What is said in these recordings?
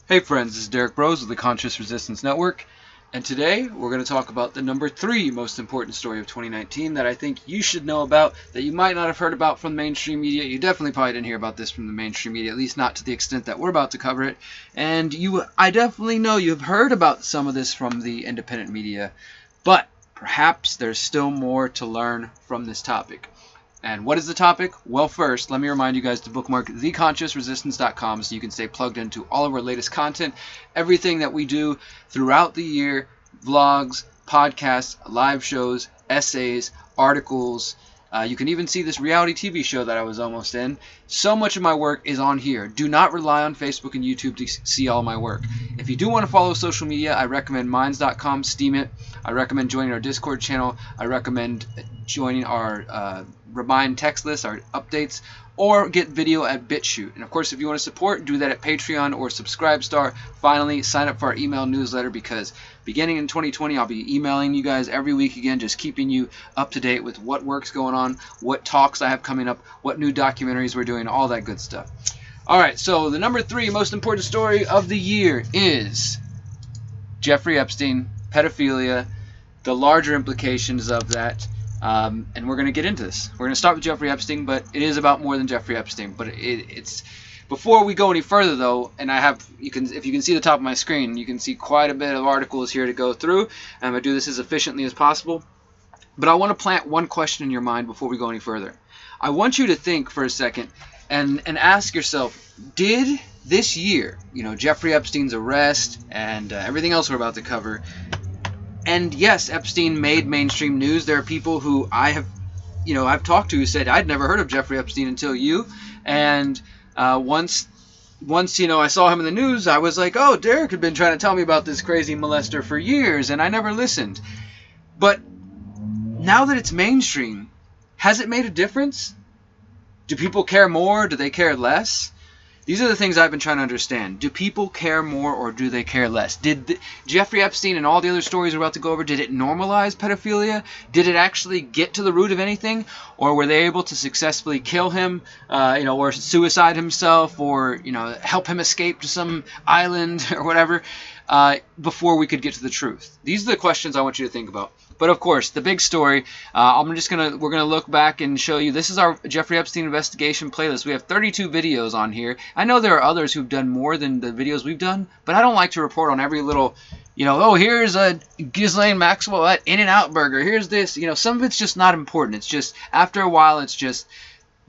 Hey friends, this is Derek Bros with the Conscious Resistance Network, and today we're going to talk about the number 3 most important story of 2019 that I think you should know about, that you might not have heard about from the mainstream media. You definitely probably didn't hear about this from the mainstream media, at least not to the extent that we're about to cover it. And I definitely know you've heard about some of this from the independent media, but perhaps there's still more to learn from this topic. And what is the topic? Well, first, let me remind you guys to bookmark theconsciousresistance.com so you can stay plugged into all of our latest content, everything that we do throughout the year, vlogs, podcasts, live shows, essays, articles. You can even see this reality TV show that I was almost in. So much of my work is on here. Do not rely on Facebook and YouTube to see all my work. If you do want to follow social media, I recommend minds.com, Steam it. I recommend joining our Discord channel. I recommend joining our Remind text list, our updates, or get video at BitChute. And of course, if you want to support, do that at Patreon or Subscribestar. Finally, sign up for our email newsletter because beginning in 2020, I'll be emailing you guys every week again, just keeping you up to date with what work's going on, what talks I have coming up, what new documentaries we're doing, all that good stuff. All right, so the number 3 most important story of the year is Jeffrey Epstein, pedophilia, the larger implications of that. And we're going to get into this. We're going to start with Jeffrey Epstein, but it is about more than Jeffrey Epstein. But it's before we go any further, though, and if you can see the top of my screen, you can see quite a bit of articles here to go through. And I'm going to do this as efficiently as possible. But I want to plant one question in your mind before we go any further. I want you to think for a second and ask yourself, did this year, Jeffrey Epstein's arrest and everything else we're about to cover, and yes, Epstein made mainstream news. There are people who I've talked to who said, I'd never heard of Jeffrey Epstein until you. And once I saw him in the news, I was like, oh, Derek had been trying to tell me about this crazy molester for years, and I never listened. But now that it's mainstream, has it made a difference? Do people care more? Do they care less? These are the things I've been trying to understand. Do people care more or do they care less? Did Jeffrey Epstein and all the other stories we're about to go over, did it normalize pedophilia? Did it actually get to the root of anything? Or were they able to successfully kill him, or suicide himself, or, help him escape to some island or whatever, before we could get to the truth? These are the questions I want you to think about. But of course, the big story, we're gonna look back and show you. This is our Jeffrey Epstein investigation playlist. We have 32 videos on here. I know there are others who've done more than the videos we've done, but I don't like to report on every little, here's a Ghislaine Maxwell at In-N-Out Burger. Here's this. Some of it's just not important. It's just, after a while, it's just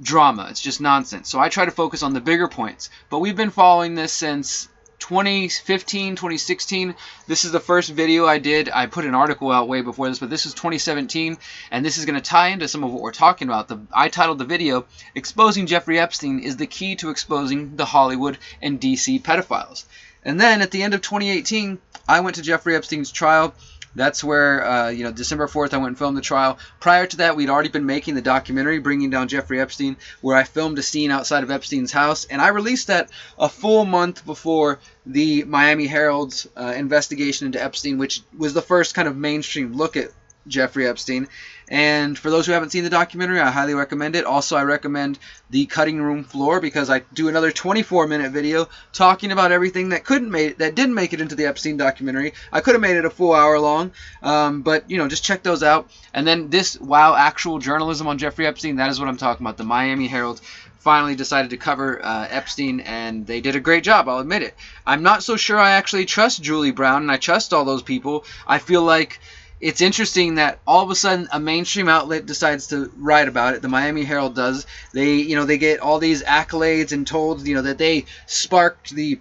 drama. It's just nonsense. So I try to focus on the bigger points. But we've been following this since 2015, 2016. This is the first video I did. I put an article out way before this, but this is 2017, and this is going to tie into some of what we're talking about. I titled the video, Exposing Jeffrey Epstein is the Key to Exposing the Hollywood and DC Pedophiles. And then at the end of 2018, I went to Jeffrey Epstein's trial. That's where, December 4th, I went and filmed the trial. Prior to that, we'd already been making the documentary, Bringing Down Jeffrey Epstein, where I filmed a scene outside of Epstein's house. And I released that a full month before the Miami Herald's investigation into Epstein, which was the first kind of mainstream look at Jeffrey Epstein. And for those who haven't seen the documentary, I highly recommend it. Also, I recommend the Cutting Room Floor, because I do another 24-minute video talking about everything that didn't make it into the Epstein documentary. I could have made it a full hour long, but just check those out. And then this actual journalism on Jeffrey Epstein, that is what I'm talking about. The Miami Herald finally decided to cover Epstein, and they did a great job, I'll admit it. I'm not so sure I actually trust Julie Brown, and I trust all those people. I feel like it's interesting that all of a sudden a mainstream outlet decides to write about it. The Miami Herald does. They get all these accolades and told, that they sparked the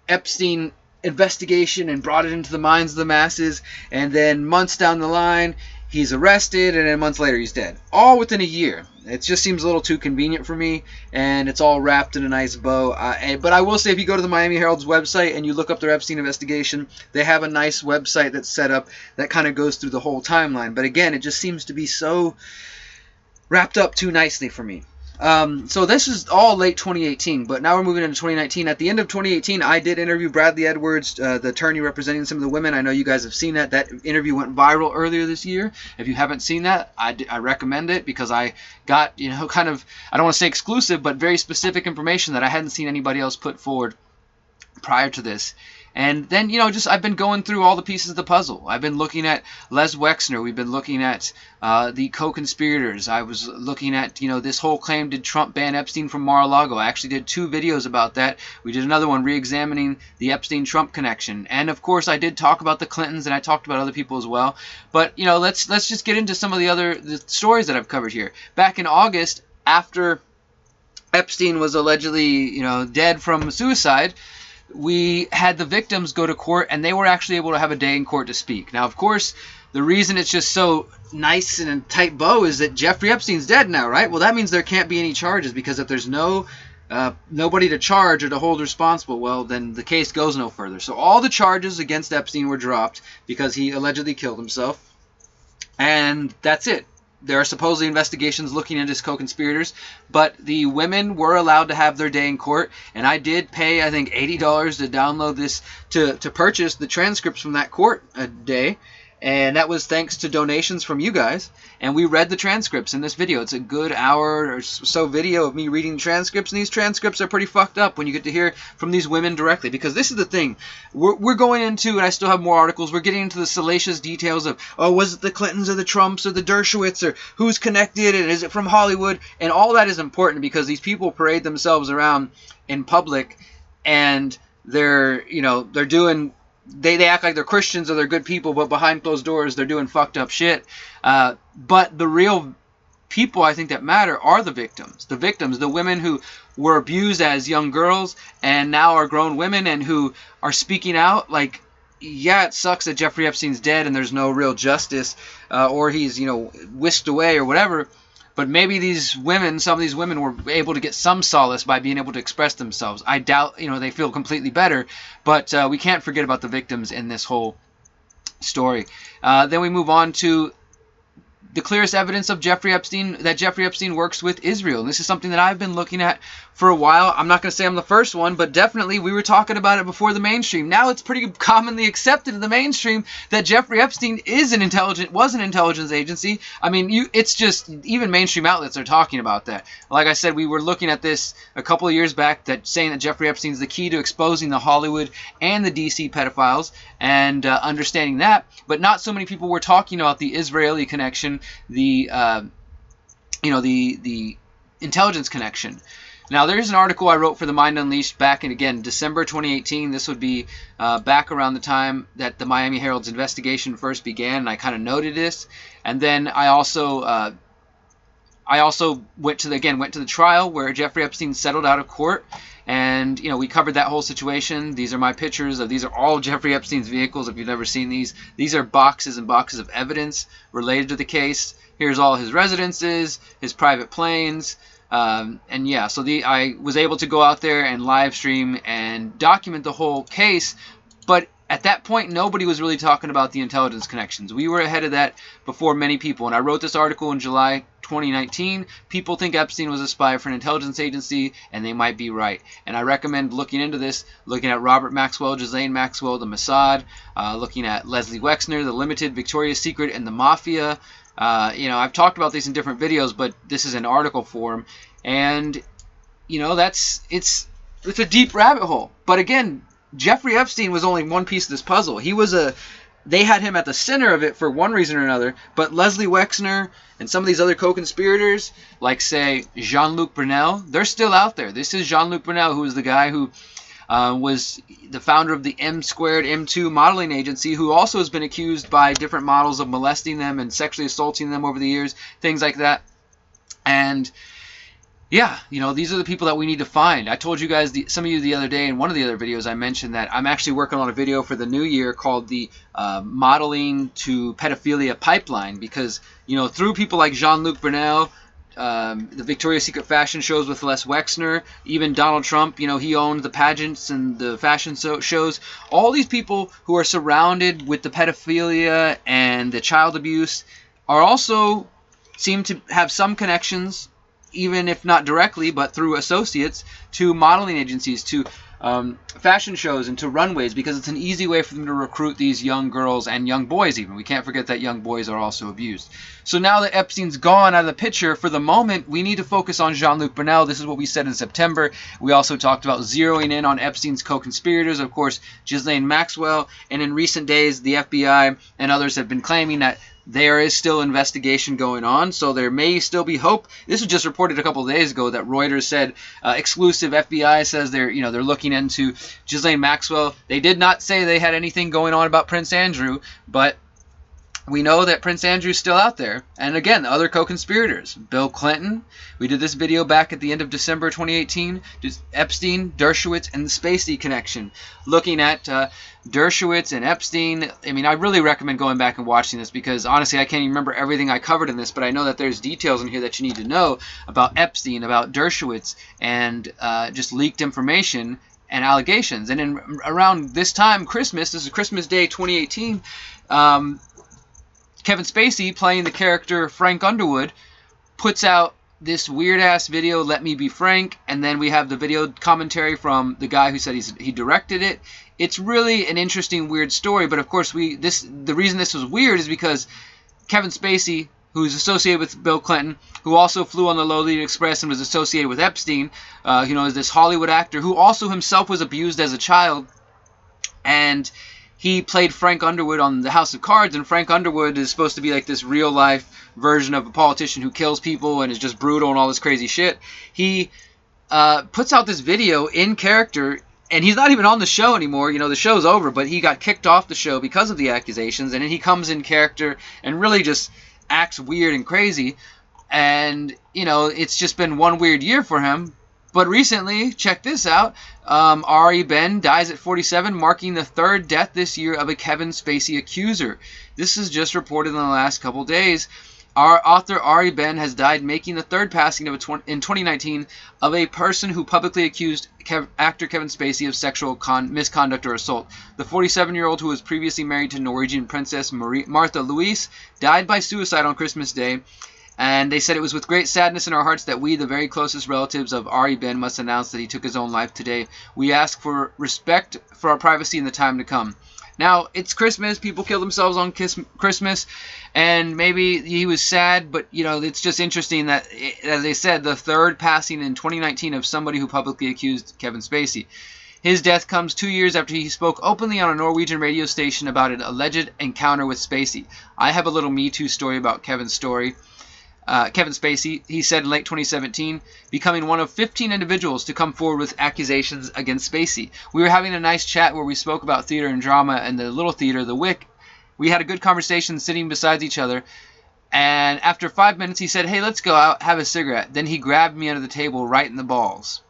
Epstein investigation and brought it into the minds of the masses. And then months down the line, he's arrested, and then months later he's dead. All within a year. It just seems a little too convenient for me, and it's all wrapped in a nice bow. But I will say, if you go to the Miami Herald's website and you look up their Epstein investigation, they have a nice website that's set up that kind of goes through the whole timeline. But again, it just seems to be so wrapped up too nicely for me. So this is all late 2018, but now we're moving into 2019. At the end of 2018, I did interview Bradley Edwards, the attorney representing some of the women. I know you guys have seen that. That interview went viral earlier this year. If you haven't seen that, I recommend it, because I got, kind of, I don't want to say exclusive, but very specific information that I hadn't seen anybody else put forward prior to this. And then, just I've been going through all the pieces of the puzzle. I've been looking at Les Wexner. We've been looking at the co-conspirators. I was looking at, this whole claim, did Trump ban Epstein from Mar-a-Lago? I actually did 2 videos about that. We did another one re-examining the Epstein-Trump connection. And, of course, I did talk about the Clintons, and I talked about other people as well. But, let's just get into some of the stories that I've covered here. Back in August, after Epstein was allegedly, dead from suicide, we had the victims go to court, and they were actually able to have a day in court to speak. Now, of course, the reason it's just so nice and a tight bow is that Jeffrey Epstein's dead now, right? Well, that means there can't be any charges, because if there's nobody to charge or to hold responsible, well, then the case goes no further. So all the charges against Epstein were dropped because he allegedly killed himself, and that's it. There are supposedly investigations looking into his co-conspirators, but the women were allowed to have their day in court, and I did pay, I think, $80 to download this, to purchase the transcripts from that court a day, and that was thanks to donations from you guys, and we read the transcripts in this video. It's a good hour or so video of me reading the transcripts, and these transcripts are pretty fucked up when you get to hear from these women directly, because this is the thing. We're going into, and I still have more articles, we're getting into the salacious details of, was it the Clintons or the Trumps or the Dershowitz, or who's connected, and is it from Hollywood, and all that is important because these people parade themselves around in public, and they're doing... They act like they're Christians or they're good people, but behind closed doors they're doing fucked up shit. But the real people, I think, that matter are the victims. The victims, the women who were abused as young girls and now are grown women and who are speaking out. Like, yeah, it sucks that Jeffrey Epstein's dead and there's no real justice, or he's, whisked away or whatever. But maybe some of these women were able to get some solace by being able to express themselves. I doubt, they feel completely better, but we can't forget about the victims in this whole story. Then we move on to the clearest evidence of Jeffrey Epstein works with Israel. And this is something that I've been looking at for a while. I'm not going to say I'm the first one, but definitely we were talking about it before the mainstream. Now it's pretty commonly accepted in the mainstream that Jeffrey Epstein was an intelligence agency. I mean, it's just, even mainstream outlets are talking about that. Like I said, we were looking at this a couple of years back, saying that Jeffrey Epstein's the key to exposing the Hollywood and the DC pedophiles, and understanding that. But not so many people were talking about the Israeli connection, the intelligence connection. Now, there's an article I wrote for The Mind Unleashed back in, again, December 2018. This would be back around the time that the Miami Herald's investigation first began, and I kind of noted this. And then I also went to the trial where Jeffrey Epstein settled out of court, and we covered that whole situation. These are my pictures these are all Jeffrey Epstein's vehicles. If you've never seen these are boxes and boxes of evidence related to the case. Here's all his residences, his private planes. And yeah, so I was able to go out there and live stream and document the whole case, but at that point nobody was really talking about the intelligence connections. We were ahead of that before many people, and I wrote this article in July 2019. People think Epstein was a spy for an intelligence agency, and they might be right. And I recommend looking into this, looking at Robert Maxwell, Ghislaine Maxwell, the Mossad, looking at Leslie Wexner, the Limited, Victoria's Secret, and the Mafia. I've talked about these in different videos, but this is an article form, and it's a deep rabbit hole. But again, Jeffrey Epstein was only one piece of this puzzle. They had him at the center of it for one reason or another, but Leslie Wexner and some of these other co-conspirators, like, say, Jean-Luc Brunel, they're still out there. This is Jean-Luc Brunel, who was the guy who was the founder of the M2 modeling agency, who also has been accused by different models of molesting them and sexually assaulting them over the years, things like that. And yeah, these are the people that we need to find. I told you guys, some of you the other day in one of the other videos, I mentioned that I'm actually working on a video for the new year called the Modeling to Pedophilia Pipeline, because, through people like Jean-Luc Brunel, the Victoria's Secret fashion shows with Les Wexner, even Donald Trump, he owned the pageants and the fashion shows. All these people who are surrounded with the pedophilia and the child abuse are also seem to have some connections, even if not directly, but through associates, to modeling agencies, to fashion shows and to runways because it's an easy way for them to recruit these young girls and young boys even. We can't forget that young boys are also abused. So now that Epstein's gone out of the picture, for the moment, we need to focus on Jean-Luc Brunel. This is what we said in September. We also talked about zeroing in on Epstein's co-conspirators, of course, Ghislaine Maxwell, and in recent days, the FBI and others have been claiming that there is still investigation going on, so there may still be hope. This was just reported a couple of days ago that Reuters said exclusive FBI says they're looking into Ghislaine Maxwell. They did not say they had anything going on about Prince Andrew, but we know that Prince Andrew's still out there. And again, other co-conspirators. Bill Clinton. We did this video back at the end of December 2018. Just Epstein, Dershowitz, and the Spacey connection. Looking at Dershowitz and Epstein. I mean, I really recommend going back and watching this because honestly, I can't even remember everything I covered in this, but I know that there's details in here that you need to know about Epstein, about Dershowitz, and just leaked information and allegations. And around this time, Christmas, this is Christmas Day 2018, Kevin Spacey, playing the character Frank Underwood, puts out this weird-ass video, Let Me Be Frank, and then we have the video commentary from the guy who said he directed it. It's really an interesting, weird story, but of course the reason this was weird is because Kevin Spacey, who's associated with Bill Clinton, who also flew on the Lolita Express and was associated with Epstein, is this Hollywood actor who also himself was abused as a child, and he played Frank Underwood on The House of Cards, and Frank Underwood is supposed to be like this real-life version of a politician who kills people and is just brutal and all this crazy shit. He puts out this video in character, and he's not even on the show anymore. The show's over, but he got kicked off the show because of the accusations, and then he comes in character and really just acts weird and crazy. And, it's just been one weird year for him. But recently, check this out, Ari Ben dies at 47, marking the third death this year of a Kevin Spacey accuser. This is just reported in the last couple days. Our author Ari Ben has died, making the third passing in 2019 of a person who publicly accused actor Kevin Spacey of sexual misconduct or assault. The 47-year-old, who was previously married to Norwegian Princess Martha Louise, died by suicide on Christmas Day. And they said it was with great sadness in our hearts that we, the very closest relatives of Ari Ben, must announce that he took his own life today. We ask for respect for our privacy in the time to come. Now, it's Christmas. People kill themselves on Christmas. And maybe he was sad, but, it's just interesting that, as they said, the third passing in 2019 of somebody who publicly accused Kevin Spacey. His death comes 2 years after he spoke openly on a Norwegian radio station about an alleged encounter with Spacey. I have a little Me Too story about Kevin's story. Kevin Spacey, he said in late 2017, becoming one of 15 individuals to come forward with accusations against Spacey. We were having a nice chat where we spoke about theater and drama and the little theater, the Wick. We had a good conversation sitting beside each other, and after 5 minutes he said, "Hey, let's go out, have a cigarette." Then he grabbed me under the table right in the balls.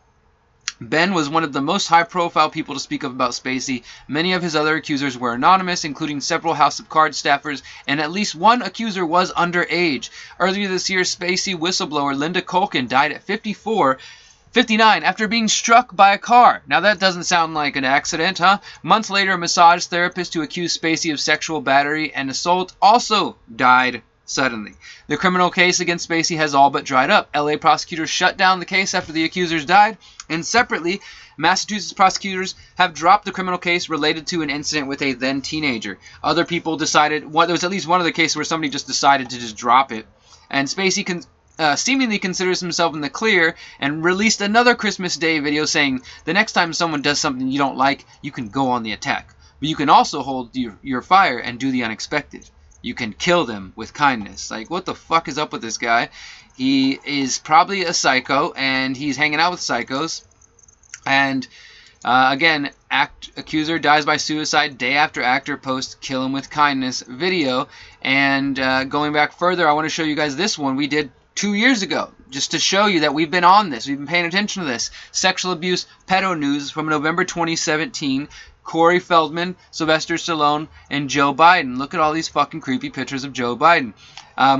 Ben was one of the most high-profile people to speak about Spacey. Many of his other accusers were anonymous, including several House of Cards staffers, and at least one accuser was underage. Earlier this year, Spacey whistleblower Linda Colkin died at 59 after being struck by a car. Now that doesn't sound like an accident, huh? Months later, a massage therapist who accused Spacey of sexual battery and assault also died suddenly. The criminal case against Spacey has all but dried up. LA prosecutors shut down the case after the accusers died, and separately, Massachusetts prosecutors have dropped the criminal case related to an incident with a then teenager. Other people decided, there was at least one other case where somebody just decided to just drop it. And Spacey seemingly considers himself in the clear and released another Christmas Day video saying, the next time someone does something you don't like, you can go on the attack. But you can also hold your fire and do the unexpected. You can kill them with kindness. Like, what the fuck is up with this guy? He is probably a psycho, and he's hanging out with psychos. And, again, accuser dies by suicide day after actor posts kill him with kindness video. And going back further, I want to show you guys this one we did 2 years ago, just to show you that we've been on this. We've been paying attention to this. Sexual abuse pedo news from November 2017. Corey Feldman, Sylvester Stallone, and Joe Biden. Look at all these fucking creepy pictures of Joe Biden.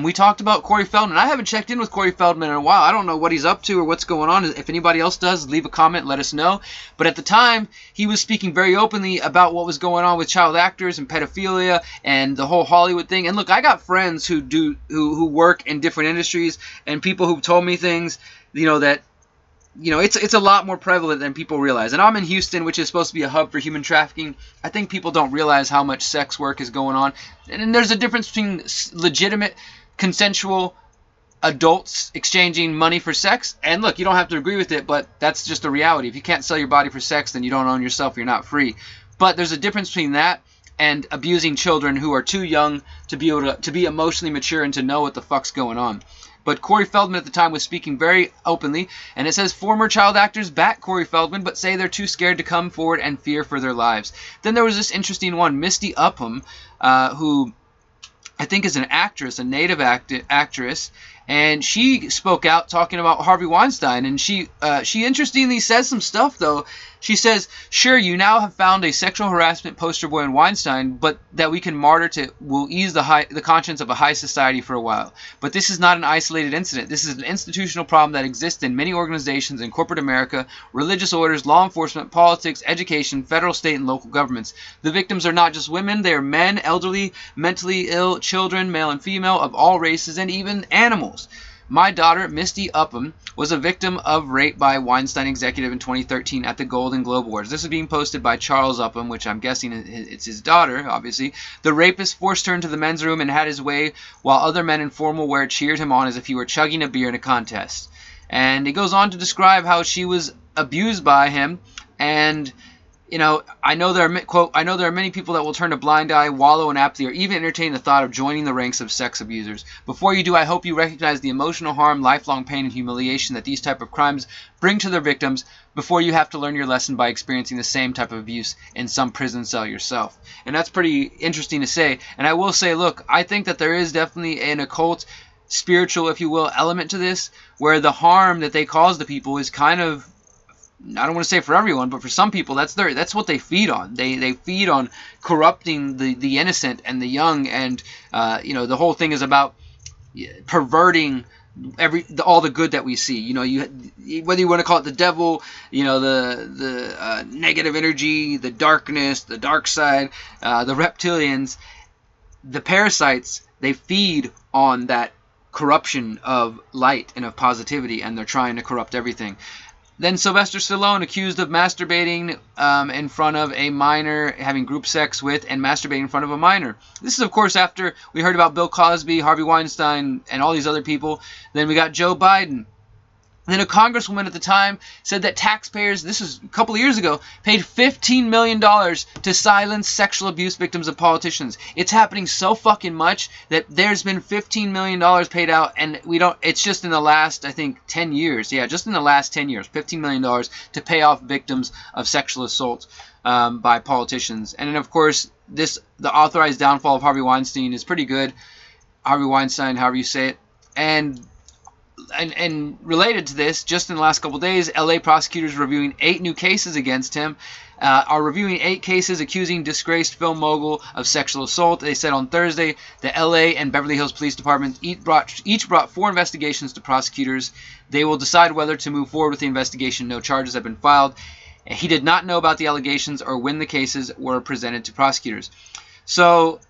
We talked about Corey Feldman. I haven't checked in with Corey Feldman in a while. I don't know what he's up to or what's going on. If anybody else does, leave a comment, let us know. But at the time, he was speaking very openly about what was going on with child actors and pedophilia and the whole Hollywood thing. And look, I got friends who work in different industries and people who've told me things, that it's a lot more prevalent than people realize. And I'm in Houston, which is supposed to be a hub for human trafficking. I think people don't realize how much sex work is going on. And there's a difference between legitimate, consensual adults exchanging money for sex. And look, you don't have to agree with it, but that's just a reality. If you can't sell your body for sex, then you don't own yourself. You're not free. But there's a difference between that and abusing children who are too young to be able to be emotionally mature and to know what the fuck's going on. But Corey Feldman at the time was speaking very openly, and it says former child actors back Corey Feldman but say they're too scared to come forward and fear for their lives. Then there was this interesting one, Misty Upham, who I think is an actress, a native actress, and she spoke out talking about Harvey Weinstein, and she interestingly says some stuff, though. She says, sure, you now have found a sexual harassment poster boy in Weinstein, but that we can martyr to will ease the conscience of a high society for a while. But this is not an isolated incident. This is an institutional problem that exists in many organizations in corporate America, religious orders, law enforcement, politics, education, federal, state, and local governments. The victims are not just women, they are men, elderly, mentally ill, children, male and female, of all races, and even animals. My daughter, Misty Upham, was a victim of rape by a Weinstein executive in 2013 at the Golden Globe Awards. This is being posted by Charles Upham, which I'm guessing it's his daughter, obviously. The rapist forced her into the men's room and had his way while other men in formal wear cheered him on as if he were chugging a beer in a contest. And he goes on to describe how she was abused by him, and I know there are, quote, I know there are many people that will turn a blind eye, wallow in apathy, or even entertain the thought of joining the ranks of sex abusers. Before you do, I hope you recognize the emotional harm, lifelong pain, and humiliation that these type of crimes bring to their victims before you have to learn your lesson by experiencing the same type of abuse in some prison cell yourself. And that's pretty interesting to say. And I will say, look, I think that there is definitely an occult, spiritual, if you will, element to this, where the harm that they cause to people is kind of, I don't want to say for everyone, but for some people, that's what they feed on. They feed on corrupting the innocent and the young, and the whole thing is about perverting all the good that we see. Whether you want to call it the devil, the negative energy, the darkness, the dark side, the reptilians, the parasites, they feed on that corruption of light and of positivity, and they're trying to corrupt everything. Then Sylvester Stallone accused of masturbating in front of a minor, having group sex with, and masturbating in front of a minor. This is, of course, after we heard about Bill Cosby, Harvey Weinstein, and all these other people. Then we got Joe Biden. Then a congresswoman at the time said that taxpayers, this was a couple of years ago, paid $15 million to silence sexual abuse victims of politicians. It's happening so fucking much that there's been $15 million paid out, and it's just in the last, I think, 10 years. Yeah, just in the last 10 years, $15 million to pay off victims of sexual assault by politicians. And then, of course, the authorized downfall of Harvey Weinstein is pretty good. Harvey Weinstein, however you say it. And related to this, just in the last couple of days, LA prosecutors reviewing 8 new cases against him, are reviewing 8 cases accusing disgraced film mogul of sexual assault. They said on Thursday the LA and Beverly Hills Police Departments each brought 4 investigations to prosecutors. They will decide whether to move forward with the investigation. No charges have been filed. He did not know about the allegations or when the cases were presented to prosecutors. So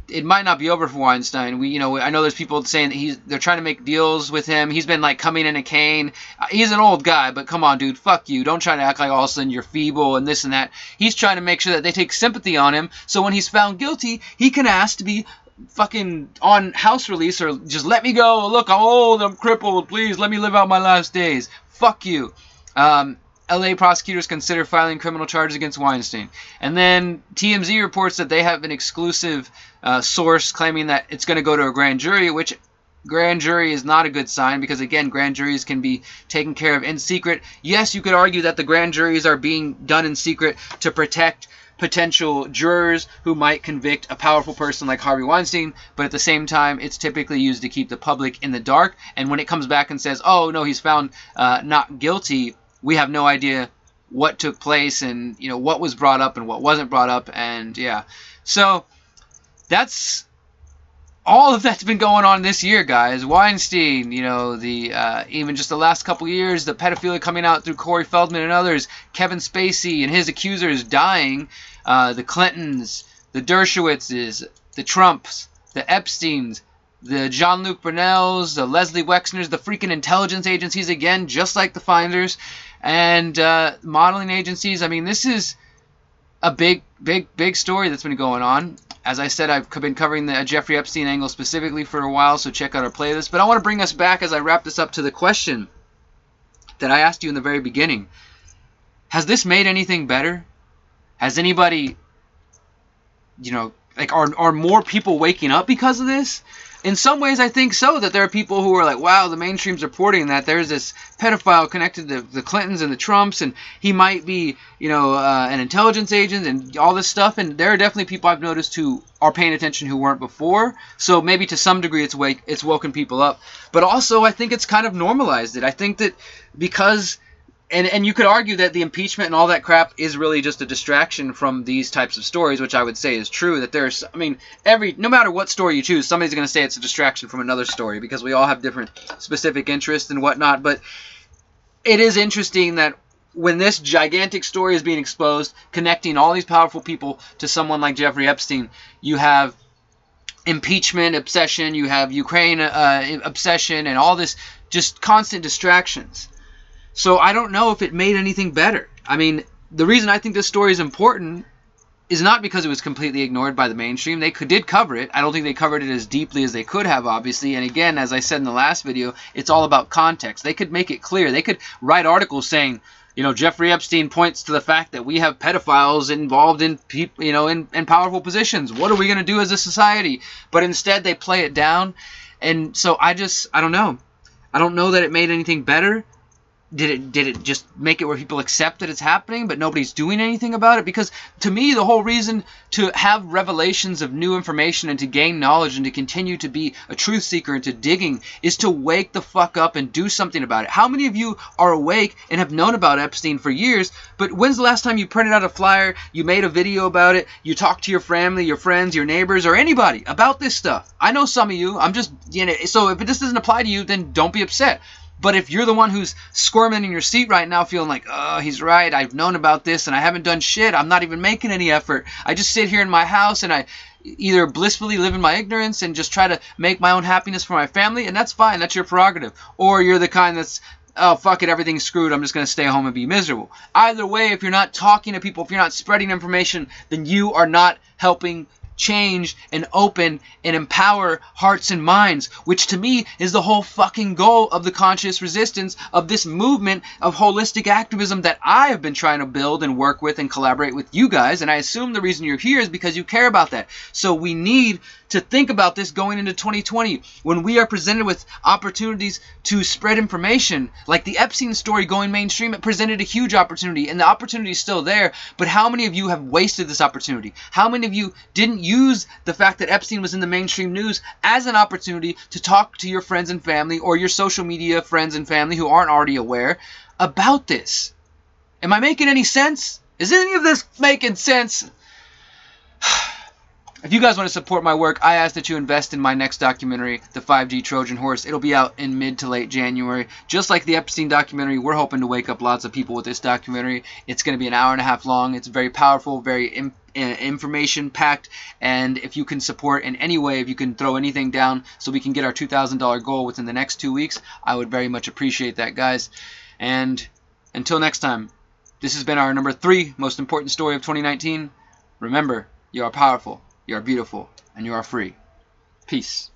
it might not be over for Weinstein. I know there's people saying that they're trying to make deals with him. He's been like coming in a cane. He's an old guy, but come on, dude, fuck you. Don't try to act like all of a sudden you're feeble and this and that. He's trying to make sure that they take sympathy on him, so when he's found guilty, he can ask to be fucking on house release, or just let me go. Look, I'm old, I'm crippled. Please let me live out my last days. Fuck you. LA prosecutors consider filing criminal charges against Weinstein. And then TMZ reports that they have an exclusive source claiming that it's going to go to a grand jury, which grand jury is not a good sign because, again, grand juries can be taken care of in secret. Yes, you could argue that the grand juries are being done in secret to protect potential jurors who might convict a powerful person like Harvey Weinstein, but at the same time, it's typically used to keep the public in the dark. And when it comes back and says, oh, no, he's found not guilty, we have no idea what took place and what was brought up and what wasn't brought up. And yeah, so that's all of that's been going on this year, guys. Weinstein, even just the last couple years, the pedophilia coming out through Corey Feldman and others, Kevin Spacey and his accusers dying, the Clintons, the Dershowitzes, the Trumps, the Epsteins, the Jean-Luc Brunels, the Leslie Wexners, the freaking intelligence agencies again, just like the Finders, and modeling agencies. I mean, this is a big story that's been going on. As I said, I've been covering the Jeffrey Epstein angle specifically for a while, so check out our playlist. But I want to bring us back as I wrap this up to the question that I asked you in the very beginning. Has this made anything better? Has anybody, like, are more people waking up because of this? In some ways, I think so, that there are people who are like, wow, the mainstream's reporting that there's this pedophile connected to the Clintons and the Trumps, and he might be, an intelligence agent and all this stuff. And there are definitely people I've noticed who are paying attention who weren't before. So maybe to some degree it's woken people up. But also, I think it's kind of normalized it. I think that because... And you could argue that the impeachment and all that crap is really just a distraction from these types of stories, which I would say is true. That there's, no matter what story you choose, somebody's going to say it's a distraction from another story because we all have different specific interests and whatnot. But it is interesting that when this gigantic story is being exposed, connecting all these powerful people to someone like Jeffrey Epstein, you have impeachment obsession, you have Ukraine obsession, and all this just constant distractions. So I don't know if it made anything better. I mean, the reason I think this story is important is not because it was completely ignored by the mainstream. They did cover it. I don't think they covered it as deeply as they could have, obviously. And again, as I said in the last video, it's all about context. They could make it clear. They could write articles saying, Jeffrey Epstein points to the fact that we have pedophiles involved in people, in powerful positions. What are we going to do as a society? But instead, they play it down. And so I don't know. I don't know that it made anything better. Did it just make it where people accept that it's happening, but nobody's doing anything about it? Because to me, the whole reason to have revelations of new information and to gain knowledge and to continue to be a truth seeker and to digging is to wake the fuck up and do something about it. How many of you are awake and have known about Epstein for years, but when's the last time you printed out a flyer, you made a video about it, you talked to your family, your friends, your neighbors, or anybody about this stuff? I know some of you. So if this doesn't apply to you, then don't be upset. But if you're the one who's squirming in your seat right now feeling like, oh, he's right, I've known about this and I haven't done shit, I'm not even making any effort, I just sit here in my house and I either blissfully live in my ignorance and just try to make my own happiness for my family, and that's fine, that's your prerogative. Or you're the kind that's, oh, fuck it, everything's screwed, I'm just going to stay home and be miserable. Either way, if you're not talking to people, if you're not spreading information, then you are not helping change and open and empower hearts and minds, which to me is the whole fucking goal of the conscious resistance, of this movement of holistic activism that I have been trying to build and work with and collaborate with you guys. And I assume the reason you're here is because you care about that. So we need to think about this going into 2020 when we are presented with opportunities to spread information. Like the Epstein story going mainstream, it presented a huge opportunity, and the opportunity is still there. But how many of you have wasted this opportunity? How many of you didn't use the fact that Epstein was in the mainstream news as an opportunity to talk to your friends and family, or your social media friends and family who aren't already aware about this? Am I making any sense? Is any of this making sense? If you guys want to support my work, I ask that you invest in my next documentary, The 5G Trojan Horse. It'll be out in mid to late January. Just like the Epstein documentary, we're hoping to wake up lots of people with this documentary. It's going to be an hour and a half long. It's very powerful, very information-packed. And if you can support in any way, if you can throw anything down so we can get our $2,000 goal within the next 2 weeks, I would very much appreciate that, guys. And until next time, this has been our number 3 most important story of 2019. Remember, you are powerful. You are beautiful, and you are free. Peace.